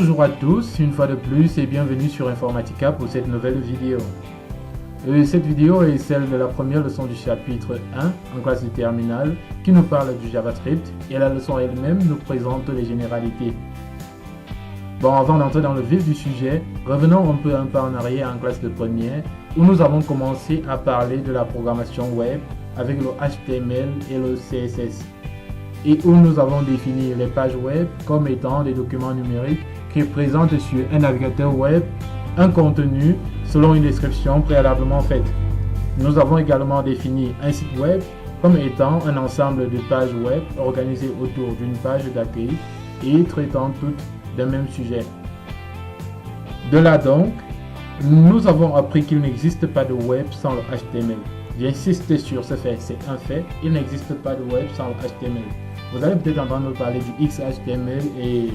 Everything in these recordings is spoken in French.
Bonjour à tous, une fois de plus et bienvenue sur Informatica pour cette nouvelle vidéo. Cette vidéo est celle de la première leçon du chapitre 1 en classe de terminale qui nous parle du JavaScript et la leçon elle-même nous présente les généralités. Bon, avant d'entrer dans le vif du sujet, revenons un peu en arrière en classe de première où nous avons commencé à parler de la programmation web avec le HTML et le CSS. Et où nous avons défini les pages web comme étant des documents numériques qui présentent sur un navigateur web un contenu selon une description préalablement faite. Nous avons également défini un site web comme étant un ensemble de pages web organisées autour d'une page d'accueil et traitant toutes d'un même sujet. De là donc, nous avons appris qu'il n'existe pas de web sans le HTML. J'insiste sur ce fait, c'est un fait, il n'existe pas de web sans le HTML. Vous allez peut-être entendre parler du XHTML et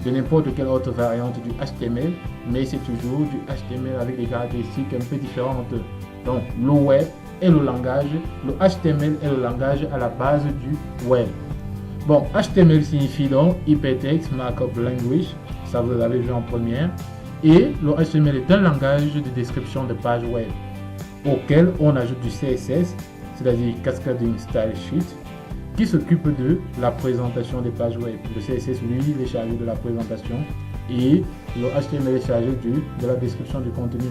de n'importe quelle autre variante du HTML, mais c'est toujours du HTML avec des caractéristiques un peu différentes. Donc le web est le langage, le HTML est le langage à la base du web. Bon, HTML signifie donc Hypertext Markup Language, ça vous l'avez vu en première, et le HTML est un langage de description de page web, auquel on ajoute du CSS, c'est-à-dire Cascading Style Sheet, qui s'occupe de la présentation des pages web. Le CSS, lui, il est chargé de la présentation et le HTML est chargé de la description du contenu.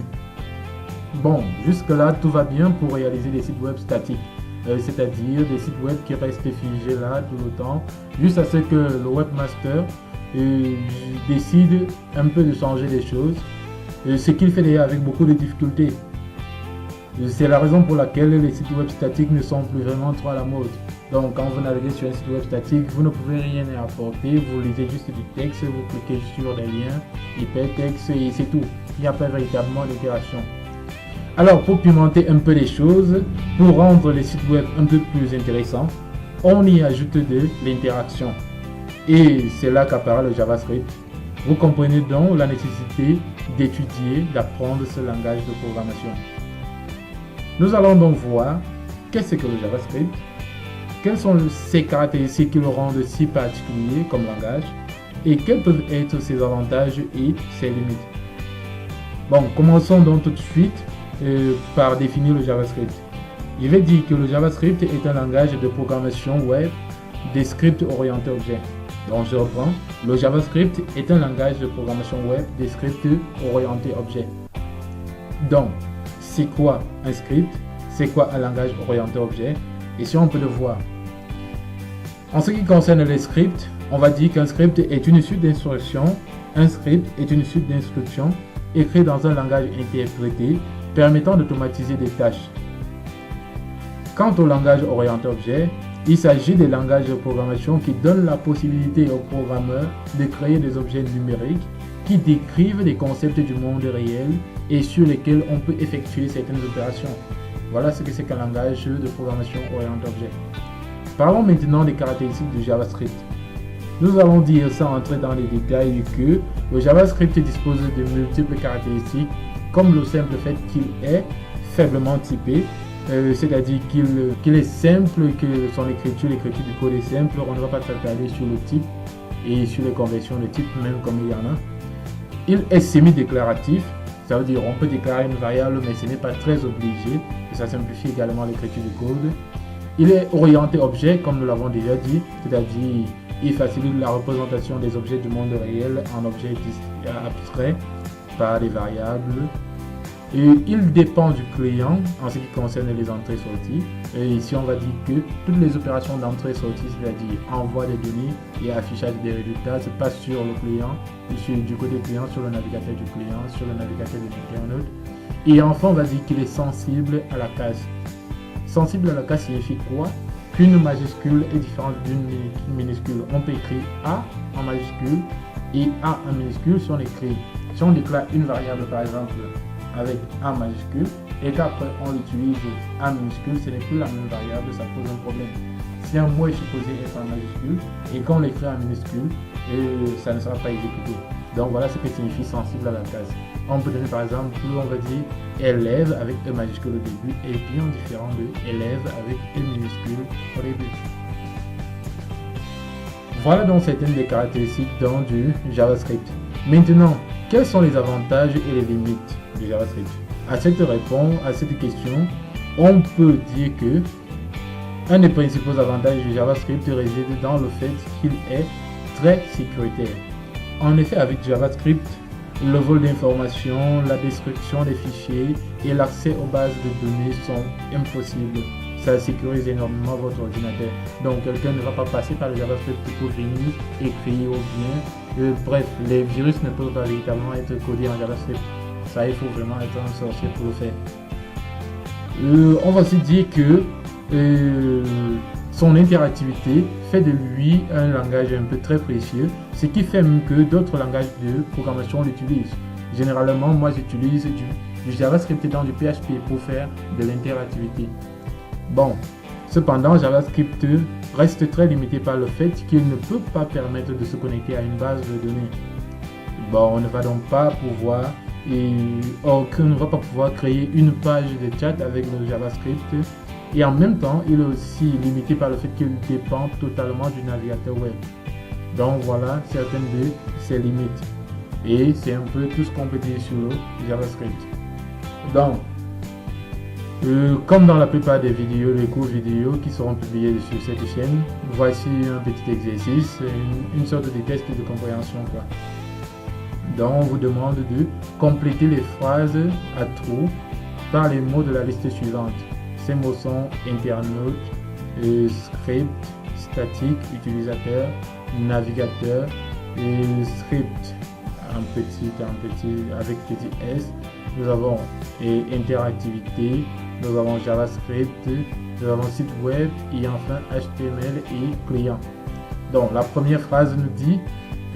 Bon, jusque-là, tout va bien pour réaliser des sites web statiques, c'est-à-dire des sites web qui restent figés là tout le temps, juste à ce que le webmaster décide un peu de changer les choses, ce qu'il fait d'ailleurs avec beaucoup de difficultés. C'est la raison pour laquelle les sites web statiques ne sont plus vraiment trop à la mode. Donc quand vous naviguez sur un site web statique, vous ne pouvez rien y apporter, vous lisez juste du texte, vous cliquez sur des liens, hypertexte et c'est tout. Il n'y a pas véritablement d'interaction. Alors pour pimenter un peu les choses, pour rendre les sites web un peu plus intéressants, on y ajoute de l'interaction. Et c'est là qu'apparaît le JavaScript. Vous comprenez donc la nécessité d'étudier, d'apprendre ce langage de programmation. Nous allons donc voir qu'est-ce que le JavaScript, quelles sont ses caractéristiques qui le rendent si particulier comme langage et quels peuvent être ses avantages et ses limites. Bon, commençons donc tout de suite par définir le JavaScript. Je vais dire que le JavaScript est un langage de programmation web des scripts orientés objet. Donc je reprends, le JavaScript est un langage de programmation web des scripts orientés objet. Donc, c'est quoi un script? C'est quoi un langage orienté objet? Et si on peut le voir. En ce qui concerne les scripts, on va dire qu'un script est une suite d'instructions. Un script est une suite d'instructions écrites dans un langage interprété permettant d'automatiser des tâches. Quant au langage orienté objet, il s'agit des langages de programmation qui donnent la possibilité aux programmeurs de créer des objets numériques qui décrivent des concepts du monde réel et sur lesquels on peut effectuer certaines opérations. Voilà ce que c'est qu'un langage de programmation orienté objet. Parlons maintenant des caractéristiques du JavaScript. Nous allons dire sans entrer dans les détails que le JavaScript dispose de multiples caractéristiques comme le simple fait qu'il est faiblement typé, c'est-à-dire qu'il est simple, que son l'écriture du code est simple, on ne va pas s'attarder sur le type et sur les conversions de type même comme il y en a. Il est semi-déclaratif, ça veut dire on peut déclarer une variable mais ce n'est pas très obligé, et ça simplifie également l'écriture du code. Il est orienté objet comme nous l'avons déjà dit, c'est-à-dire il facilite la représentation des objets du monde réel en objets abstraits par des variables. Et il dépend du client en ce qui concerne les entrées-sorties. Et ici, on va dire que toutes les opérations d'entrée-sortie, c'est-à-dire envoi des données et affichage des résultats, se passent sur le client, du côté client, sur le navigateur du client, sur le navigateur de l'internaute. Et enfin, on va dire qu'il est sensible à la case. Sensible à la case signifie quoi? Qu'une majuscule est différente d'une minuscule. On peut écrire A en majuscule et A en minuscule si on déclare une variable par exemple avec A majuscule et qu'après on utilise A minuscule, ce n'est plus la même variable, ça pose un problème. Si un mot est supposé être en majuscule et qu'on l'écrit en minuscule, ça ne sera pas exécuté. Donc voilà ce que signifie sensible à la case. On peut donner par exemple, on va dire élève avec E majuscule au début est bien différent de élève avec E minuscule au début. Voilà donc certaines des caractéristiques du JavaScript. Maintenant, quels sont les avantages et les limites du JavaScript? À cette question, on peut dire que un des principaux avantages du JavaScript réside dans le fait qu'il est très sécuritaire. En effet, avec JavaScript, le vol d'informations, la destruction des fichiers et l'accès aux bases de données sont impossibles. Ça sécurise énormément votre ordinateur. Donc quelqu'un ne va pas passer par le JavaScript pour venir écrire ou bien. Bref, les virus ne peuvent pas véritablement être codés en JavaScript. Ça, il faut vraiment être un sorcier pour le faire. On va aussi dire que son interactivité fait de lui un langage un peu très précieux, ce qui fait même que d'autres langages de programmation l'utilisent. Généralement, moi j'utilise du JavaScript dans du PHP pour faire de l'interactivité. Bon, cependant, JavaScript reste très limité par le fait qu'il ne peut pas permettre de se connecter à une base de données. Bon, on ne va donc pas pouvoir créer une page de chat avec le JavaScript. Et en même temps, il est aussi limité par le fait qu'il dépend totalement du navigateur web. Donc voilà certaines de ses limites. Et c'est un peu tout ce qu'on peut dire sur le JavaScript. Donc, comme dans la plupart des vidéos, les cours vidéo qui seront publiés sur cette chaîne, voici un petit exercice, une sorte de test de compréhension, quoi. Donc on vous demande de compléter les phrases à trous par les mots de la liste suivante. Ces mots sont internaute, script, statique, utilisateur, navigateur, script avec petit s. Nous avons interactivité, nous avons JavaScript, nous avons site web et enfin HTML et client. Donc la première phrase nous dit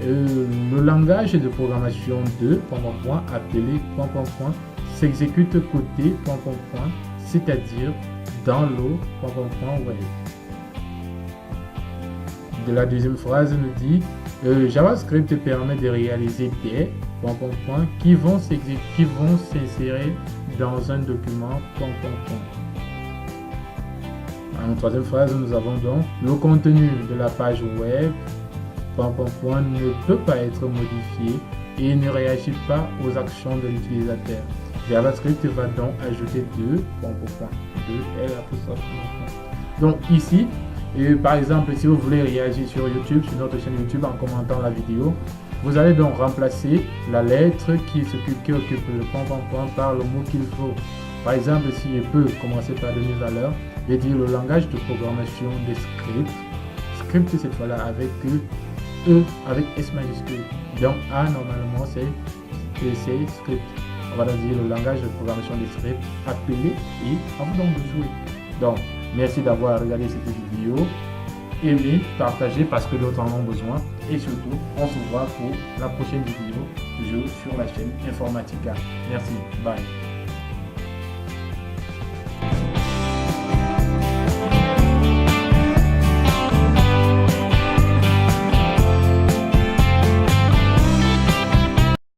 le langage de programmation de appelé s'exécute côté c'est-à-dire dans le web. De la deuxième phrase nous dit JavaScript permet de réaliser des qui vont s'insérer dans un document. En troisième phrase, nous avons donc le contenu de la page web ne peut pas être modifié et ne réagit pas aux actions de l'utilisateur. JavaScript va donc ajouter deux. Donc ici, par exemple, si vous voulez réagir sur YouTube, sur notre chaîne YouTube en commentant la vidéo, vous allez donc remplacer la lettre qui occupe le par le mot qu'il faut. Par exemple, si je peux commencer par donner valeur, je vais dire le langage de programmation des scripts. Script cette fois-là avec avec S majuscule. Donc A normalement c'est script. On va donc dire le langage de programmation des scripts appelé et à vous donc de jouer. Donc merci d'avoir regardé cette vidéo. Aimez, partagez parce que d'autres en ont besoin. Et surtout, on se voit pour la prochaine vidéo, toujours sur la chaîne Informatica. Merci, bye.